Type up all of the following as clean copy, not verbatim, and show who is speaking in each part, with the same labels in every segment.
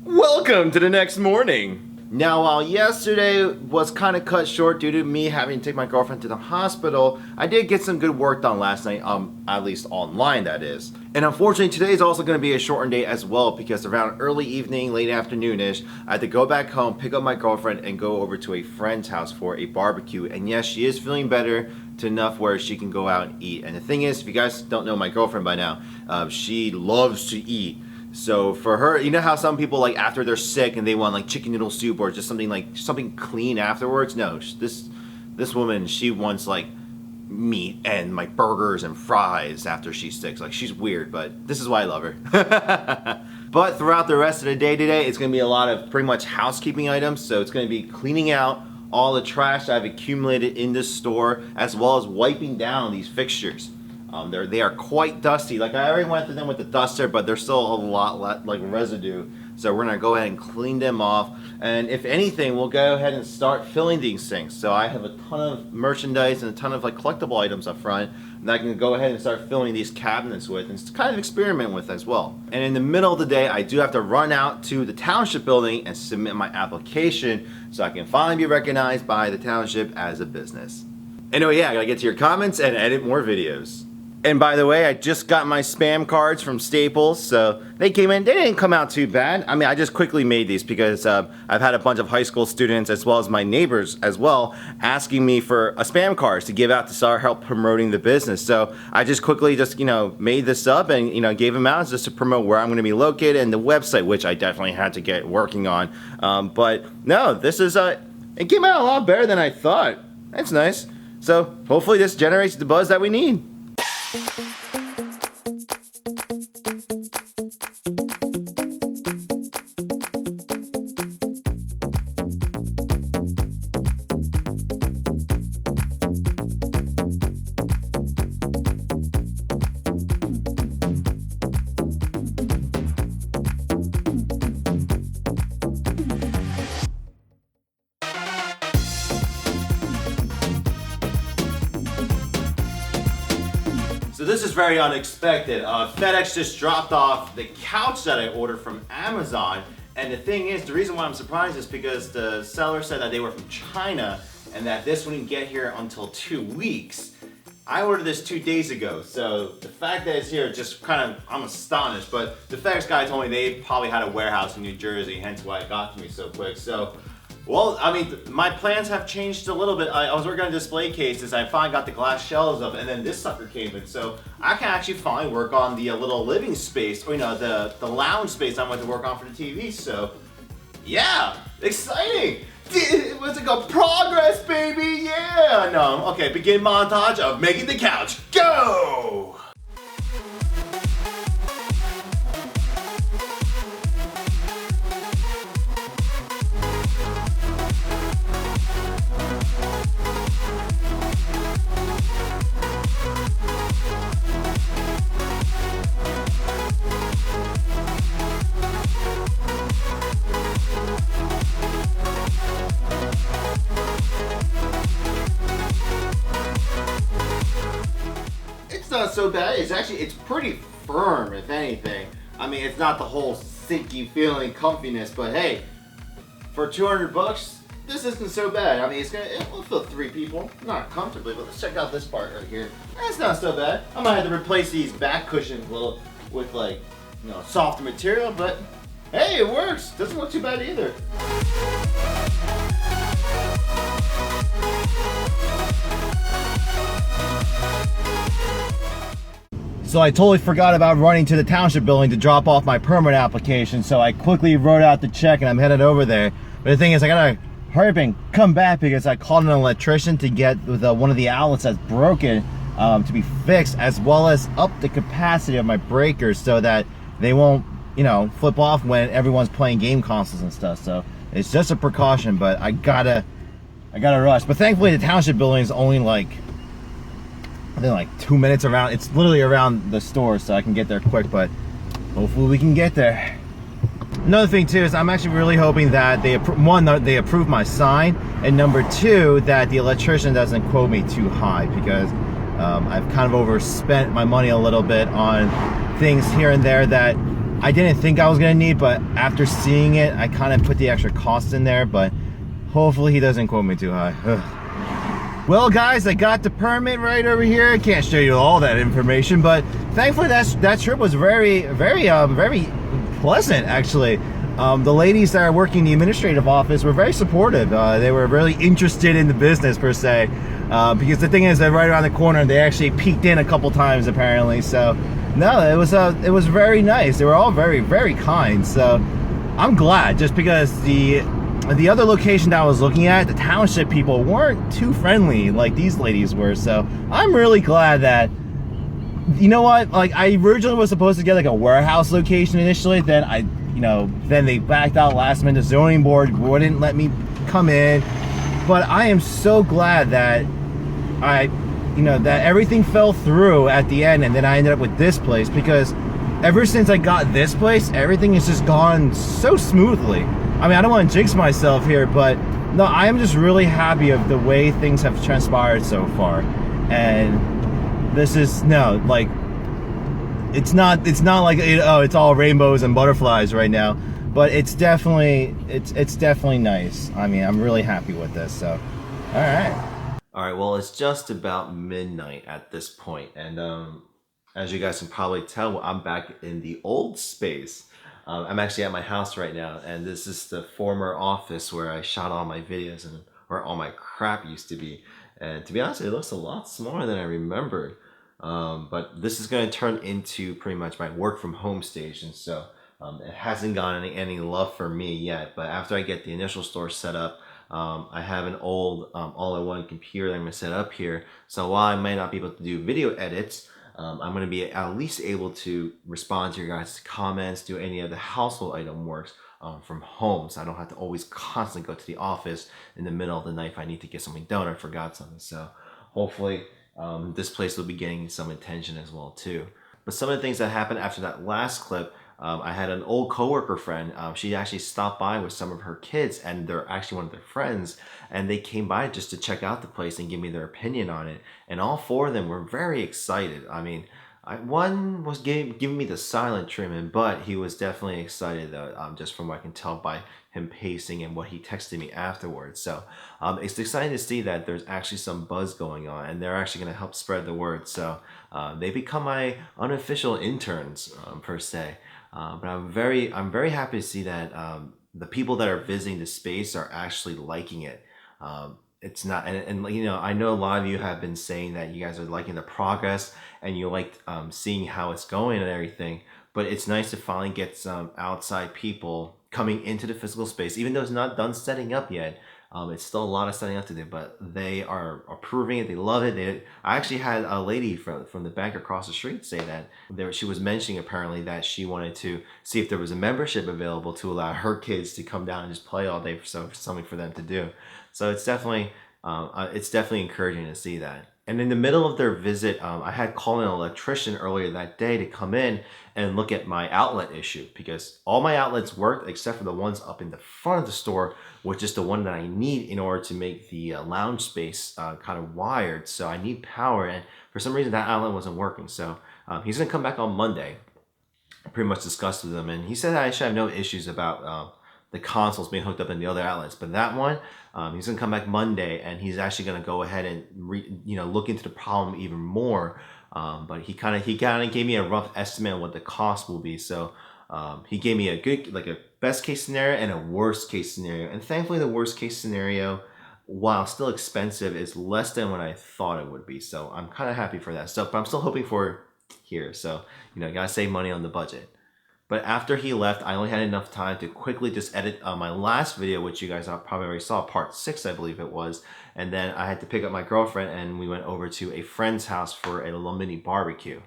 Speaker 1: Welcome to the next morning. Now, while yesterday was kind of cut short due to me having to take my girlfriend to the hospital, I did get some good work done last night, at least online, that is. And unfortunately, today is also going to be a shortened day as well because around early evening, late afternoonish, I had to go back home, pick up my girlfriend, and go over to a friend's house for a barbecue. And yes, she is feeling better to enough where she can go out and eat. And the thing is, if you guys don't know my girlfriend by now, she loves to eat. So for her, you know how some people like after they're sick and they want like chicken noodle soup or just something clean afterwards? No, this woman, she wants like meat and like burgers and fries after she's sick. Like she's weird, but this is why I love her. But throughout the rest of the day today, it's gonna be a lot of pretty much housekeeping items. So it's gonna be cleaning out all the trash I've accumulated in this store, as well as wiping down these fixtures. They are quite dusty. Like I already went through them with the duster, but there's still a lot like residue. So we're gonna go ahead and clean them off. And if anything, we'll go ahead and start filling these things. So I have a ton of merchandise and a ton of like collectible items up front that I can go ahead and start filling these cabinets with and kind of experiment with as well. And in the middle of the day, I do have to run out to the township building and submit my application so I can finally be recognized by the township as a business. Anyway, yeah, I gotta get to your comments and edit more videos. And by the way, I just got my spam cards from Staples, so they came in. They didn't come out too bad. I mean, I just quickly made these because I've had a bunch of high school students as well as my neighbors as well asking me for a spam cards to give out to start help promoting the business. So I just quickly made this up and gave them out just to promote where I'm going to be located and the website, which I definitely had to get working on. But no, this is it came out a lot better than I thought. That's nice. So hopefully this generates the buzz that we need. So this is very unexpected. FedEx just dropped off the couch that I ordered from Amazon. And the thing is, the reason why I'm surprised is because the seller said that they were from China and that this wouldn't get here until 2 weeks. I ordered this 2 days ago, so the fact that it's here just I'm astonished. But the FedEx guy told me they probably had a warehouse in New Jersey, hence why it got to me so quick. So, well, I mean, my plans have changed a little bit. I was working on display cases. I finally got the glass shelves up, and then this sucker came in. So I can actually finally work on the little living space, or the lounge space I went to work on for the TV. So, yeah, exciting! It was like a progress, baby. Yeah, no, okay. Begin montage of making the couch. Go! Not so bad. It's pretty firm, if anything. I mean, it's not the whole sinky feeling comfiness, but hey, for 200 bucks, this isn't so bad. I mean, it will fit 3 people, not comfortably, but let's check out this part right here. That's not so bad. I might have to replace these back cushions with softer material, but hey, it works. Doesn't look too bad either. So I totally forgot about running to the township building to drop off my permit application, so I quickly wrote out the check and I'm headed over there. But the thing is, I gotta hurry up and come back because I called an electrician to get one of the outlets that's broken to be fixed, as well as up the capacity of my breakers so that they won't, flip off when everyone's playing game consoles and stuff. So it's just a precaution, but I gotta rush. But thankfully the township building is only like 2 minutes around. It's literally around the store, so I can get there quick, but hopefully we can get there. Another thing too is I'm actually really hoping that they approve my sign, and number 2, that the electrician doesn't quote me too high, because I've kind of overspent my money a little bit on things here and there that I didn't think I was gonna need, but after seeing it, I kind of put the extra cost in there, but hopefully he doesn't quote me too high. Ugh. Well guys, I got the permit right over here. I can't show you all that information, but thankfully that trip was very pleasant actually. The ladies that are working in the administrative office were very supportive. They were really interested in the business per se, because the thing is they're right around the corner and they actually peeked in a couple times apparently. So no, it was very nice. They were all very kind. So I'm glad, just because the other location that I was looking at, the township people weren't too friendly like these ladies were. So I'm really glad that, you know what, like I originally was supposed to get like a warehouse location initially, then then they backed out last minute. The zoning board wouldn't let me come in. But I am so glad that that everything fell through at the end, and then I ended up with this place, because ever since I got this place, everything has just gone so smoothly. I mean, I don't want to jinx myself here, but no, I am just really happy of the way things have transpired so far. And this is it's not like it's all rainbows and butterflies right now, but it's definitely nice. I mean, I'm really happy with this. So all right, well, it's just about midnight at this point, and as you guys can probably tell, I'm back in the old space. I'm actually at my house right now, and this is the former office where I shot all my videos and where all my crap used to be. And to be honest, it looks a lot smaller than I remembered. But this is going to turn into pretty much my work from home station. So it hasn't gotten any love for me yet. But after I get the initial store set up, I have an old all-in-one computer that I'm going to set up here. So while I might not be able to do video edits, I'm going to be at least able to respond to your guys' comments, do any of the household item works from home, so I don't have to always constantly go to the office in the middle of the night if I need to get something done or forgot something. So hopefully this place will be getting some attention as well too. But some of the things that happened after that last clip, I had an old coworker friend. She actually stopped by with some of her kids, and they're actually one of their friends, and they came by just to check out the place and give me their opinion on it. And all four of them were very excited. I mean, one was giving me the silent treatment, but he was definitely excited though, just from what I can tell by him pacing and what he texted me afterwards. So it's exciting to see that there's actually some buzz going on, and they're actually going to help spread the word. So they become my unofficial interns per se. But I'm very happy to see that the people that are visiting the space are actually liking it. It's not, and I know a lot of you have been saying that you guys are liking the progress and you liked seeing how it's going and everything. But it's nice to finally get some outside people coming into the physical space, even though it's not done setting up yet. It's still a lot of setting up to do, but they are approving it. They love it. I actually had a lady from the bank across the street say that she was mentioning apparently that she wanted to see if there was a membership available to allow her kids to come down and just play all day, for something for them to do. So it's definitely encouraging to see that. And in the middle of their visit, I had called an electrician earlier that day to come in and look at my outlet issue, because all my outlets worked except for the ones up in the front of the store, which is the one that I need in order to make the lounge space kind of wired. So I need power, and for some reason that outlet wasn't working. So he's gonna come back on Monday. I pretty much discussed with him, and he said that I should have no issues about the consoles being hooked up in the other outlets, but that one, he's gonna come back Monday, and he's actually gonna go ahead and look into the problem even more. But he kind of gave me a rough estimate on what the cost will be. So he gave me a good, like a best case scenario and a worst case scenario. And thankfully, the worst case scenario, while still expensive, is less than what I thought it would be. So I'm kind of happy for that stuff. But I'm still hoping for here. So gotta save money on the budget. But after he left, I only had enough time to quickly just edit my last video, which you guys probably already saw, part 6, I believe it was. And then I had to pick up my girlfriend, and we went over to a friend's house for a little mini barbecue.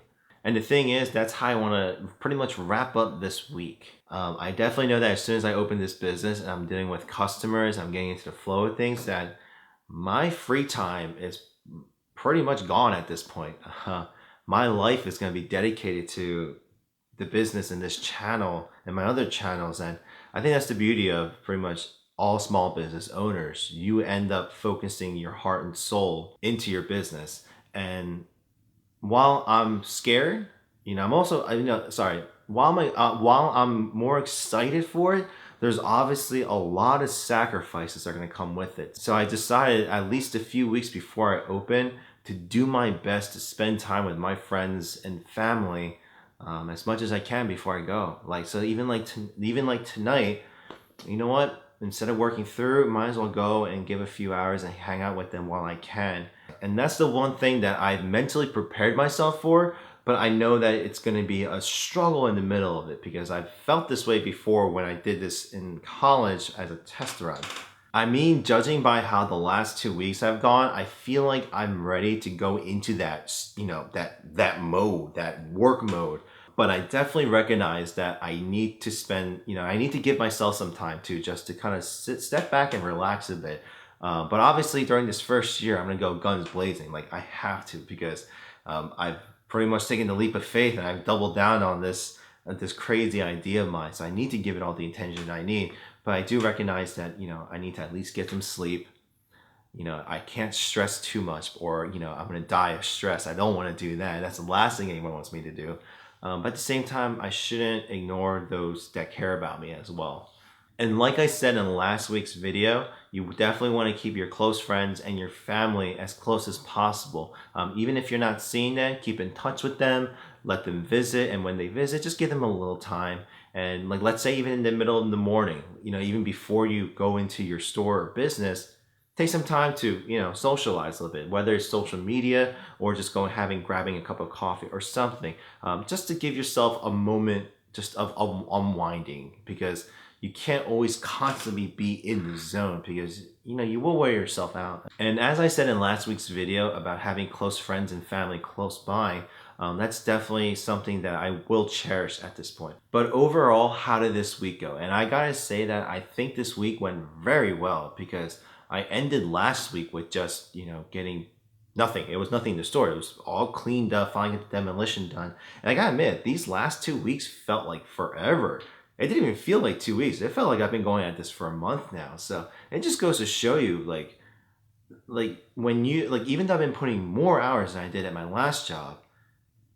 Speaker 1: And the thing is, that's how I want to pretty much wrap up this week. I definitely know that as soon as I open this business and I'm dealing with customers, I'm getting into the flow of things, that my free time is pretty much gone at this point. My life is going to be dedicated to the business and this channel and my other channels. And I think that's the beauty of pretty much all small business owners. You end up focusing your heart and soul into your business. And while I'm scared, I'm also, while I'm more excited for it, there's obviously a lot of sacrifices that are going to come with it. So I decided at least a few weeks before I open to do my best to spend time with my friends and family as much as I can before I go. Like so, even like tonight, you know what? Instead of working through, might as well go and give a few hours and hang out with them while I can. And that's the one thing that I've mentally prepared myself for, but I know that it's going to be a struggle in the middle of it because I've felt this way before when I did this in college as a test run. I mean, judging by how the last 2 weeks have gone, I feel like I'm ready to go into that, that mode, that work mode. But I definitely recognize that I need to spend, I need to give myself some time too, just to kind of step back and relax a bit. But obviously during this first year, I'm gonna go guns blazing. Like I have to because I've pretty much taken the leap of faith and I've doubled down on this crazy idea of mine. So I need to give it all the attention I need. But I do recognize that I need to at least get some sleep. I can't stress too much, or I'm gonna die of stress. I don't want to do that. That's the last thing anyone wants me to do. But at the same time, I shouldn't ignore those that care about me as well. And like I said in last week's video, you definitely want to keep your close friends and your family as close as possible. Even if you're not seeing them, keep in touch with them, let them visit, and when they visit, just give them a little time. And like, let's say even in the middle of the morning, even before you go into your store or business, take some time to socialize a little bit, whether it's social media or just grabbing a cup of coffee or something, just to give yourself a moment just of unwinding, because you can't always constantly be in the zone, because you will wear yourself out. And as I said in last week's video about having close friends and family close by, that's definitely something that I will cherish at this point. But overall, how did this week go? And I gotta say that I think this week went very well, because I ended last week with just, getting nothing. It was nothing in the store. It was all cleaned up, finally get the demolition done. And I gotta admit, these last 2 weeks felt like forever. It didn't even feel like 2 weeks. It felt like I've been going at this for a month now. So it just goes to show you, when you, even though I've been putting more hours than I did at my last job,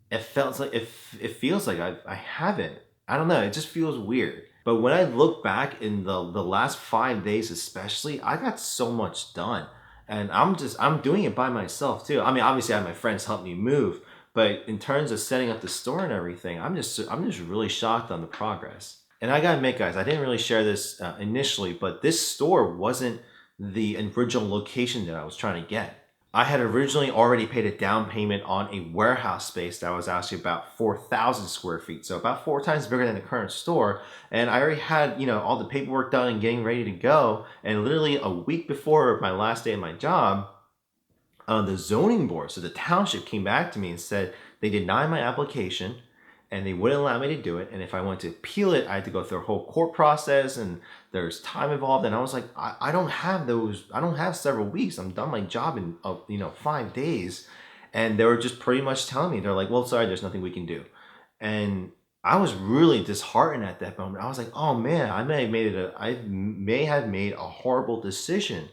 Speaker 1: it feels like I haven't. I don't know. It just feels weird. But when I look back in the last 5 days especially, I got so much done. And I'm doing it by myself too. I mean, obviously I have my friends help me move, but in terms of setting up the store and everything, I'm just really shocked on the progress. And I gotta admit, guys, I didn't really share this initially, but this store wasn't the original location that I was trying to get. I had originally already paid a down payment on a warehouse space that was actually about 4,000 square feet. So about 4 times bigger than the current store. And I already had, all the paperwork done and getting ready to go. And literally a week before my last day of my job, the zoning board, so the township, came back to me and said they denied my application and they wouldn't allow me to do it. And if I wanted to appeal it, I had to go through a whole court process, and there's time involved. And I was like, I don't have those. I don't have several weeks. I'm done my job in 5 days. And they were just pretty much telling me, they're like, well, sorry, there's nothing we can do. And I was really disheartened at that moment. I was like, oh man, I may have made a horrible decision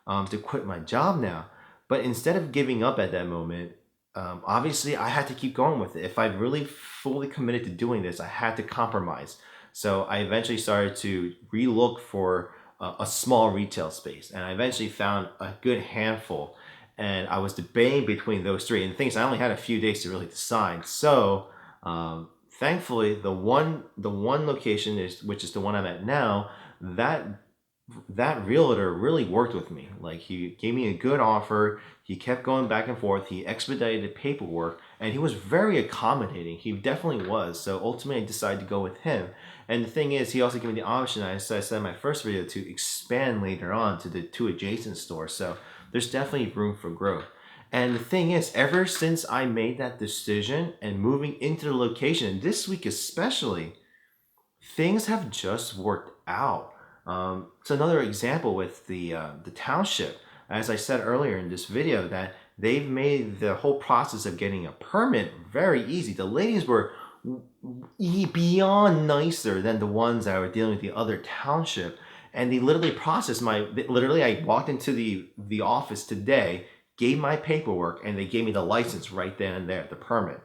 Speaker 1: to quit my job now. But instead of giving up at that moment, obviously I had to keep going with it. If I really fully committed to doing this, I had to compromise. So I eventually started to relook for a small retail space, and I eventually found a good handful. And I was debating between those three, and things I only had a few days to really decide. So thankfully, the one location which is the one I'm at now, that realtor really worked with me. Like, he gave me a good offer. He kept going back and forth. He expedited the paperwork, and he was very accommodating. He definitely was. So ultimately I decided to go with him. And the thing is, he also gave me the option, as I said in my first video, to expand later on to the 2 adjacent stores. So there's definitely room for growth. And the thing is, ever since I made that decision and moving into the location, this week especially, things have just worked out. It's another example with the township. As I said earlier in this video, that they've made the whole process of getting a permit very easy. The ladies were beyond nicer than the ones that were dealing with the other township, and they literally processed I walked into the office today, gave my paperwork, and they gave me the license right then and there, the permit.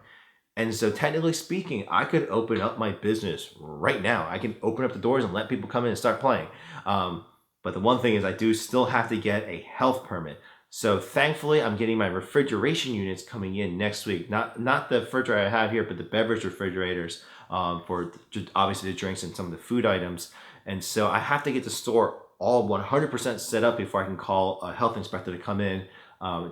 Speaker 1: And so technically speaking, I could open up my business right now. I can open up the doors and let people come in and start playing. But the one thing is I do still have to get a health permit. So thankfully, I'm getting my refrigeration units coming in next week. Not the refrigerator I have here, but the beverage refrigerators for obviously the drinks and some of the food items. And so I have to get the store all 100% set up before I can call a health inspector to come in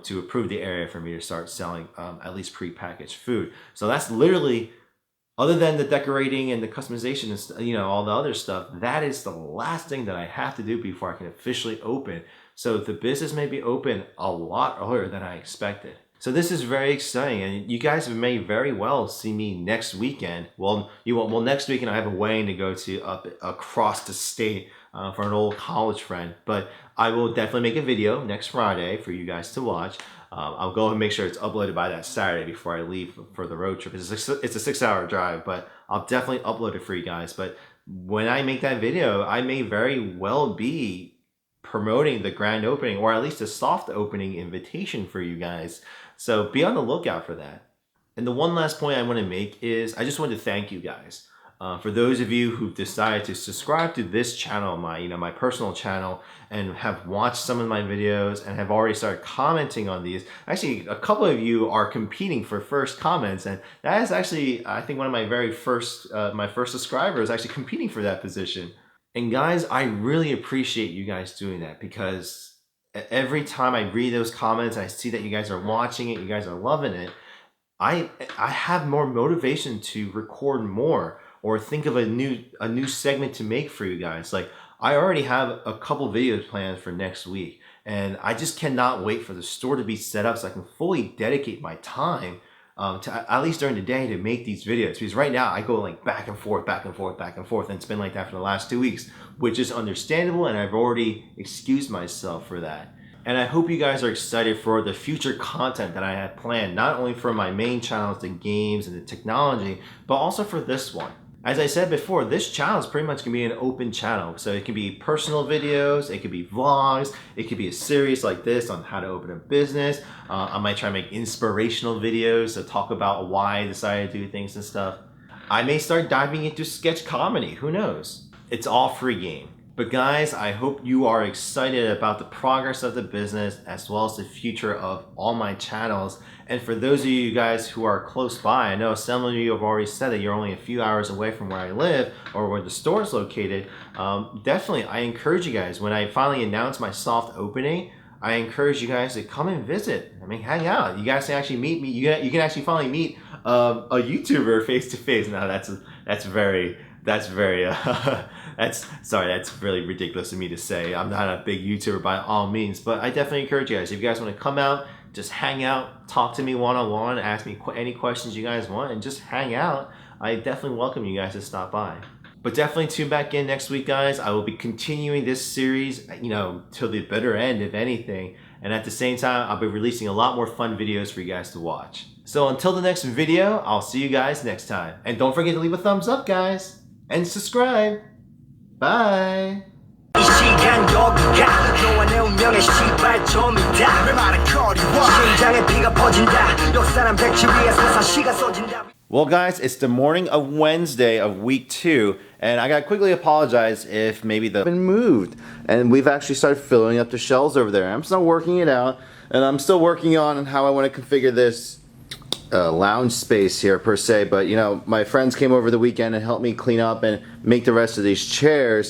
Speaker 1: to approve the area for me to start selling at least pre-packaged food. So that's literally, other than the decorating and the customization and all the other stuff, that is the last thing that I have to do before I can officially open. So the business may be open a lot earlier than I expected. So this is very exciting, and you guys may very well see me next weekend. Well, next weekend I have a wedding to go to up across the state for an old college friend. But I will definitely make a video next Friday for you guys to watch. I'll go and make sure it's uploaded by that Saturday before I leave for the road trip. It's a 6-hour drive, but I'll definitely upload it for you guys. But when I make that video, I may very well be promoting the grand opening, or at least a soft opening invitation for you guys. So be on the lookout for that. And the one last point I want to make is I just want to thank you guys. For those of you who've decided to subscribe to this channel, my personal channel, and have watched some of my videos and have already started commenting on these. Actually, a couple of you are competing for first comments, and that is actually, I think, one of my very first, my first subscribers actually competing for that position. And guys, I really appreciate you guys doing that, because every time I read those comments, I see that you guys are watching it, you guys are loving it, I have more motivation to record more or think of a new segment to make for you guys. Like, I already have a couple videos planned for next week, and I just cannot wait for the store to be set up so I can fully dedicate my time to at least during the day to make these videos. Because right now I go like back and forth, and it's been like that for the last 2 weeks, which is understandable, and I've already excused myself for that. And I hope you guys are excited for the future content that I have planned, not only for my main channels, the games and the technology, but also for this one. As I said before, this channel is pretty much going to be an open channel. So it can be personal videos, it could be vlogs, it could be a series like this on how to open a business. I might try to make inspirational videos to talk about why I decided to do things and stuff. I may start diving into sketch comedy, who knows? It's all free game. But guys, I hope you are excited about the progress of the business as well as the future of all my channels. And for those of you guys who are close by, I know some of you have already said that you're only a few hours away from where I live or where the store is located. Definitely, I encourage you guys, when I finally announce my soft opening, I encourage you guys to come and visit. I mean, hang out. You guys can actually meet me. You can actually finally meet a YouTuber face to face. Now that's really ridiculous of me to say. I'm not a big YouTuber by all means, but I definitely encourage you guys, if you guys want to come out, just hang out, talk to me one-on-one, ask me any questions you guys want, and just hang out. I definitely welcome you guys to stop by. But definitely tune back in next week, guys. I will be continuing this series, till the bitter end, if anything. And at the same time, I'll be releasing a lot more fun videos for you guys to watch. So until the next video, I'll see you guys next time. And don't forget to leave a thumbs up, guys. And subscribe. Bye. 시간 여기가 너와 내 운명의 시발점이다. 메마른 거리와 심장에 피가 퍼진다. 역사는 백지 위에서 사시가 쏟진다. Well guys, it's the morning of Wednesday of week 2, and I gotta quickly apologize if maybe they've been moved, and we've actually started filling up the shelves over there. I'm still working it out, and I'm still working on how I want to configure this lounge space here per se, but my friends came over the weekend and helped me clean up and make the rest of these chairs.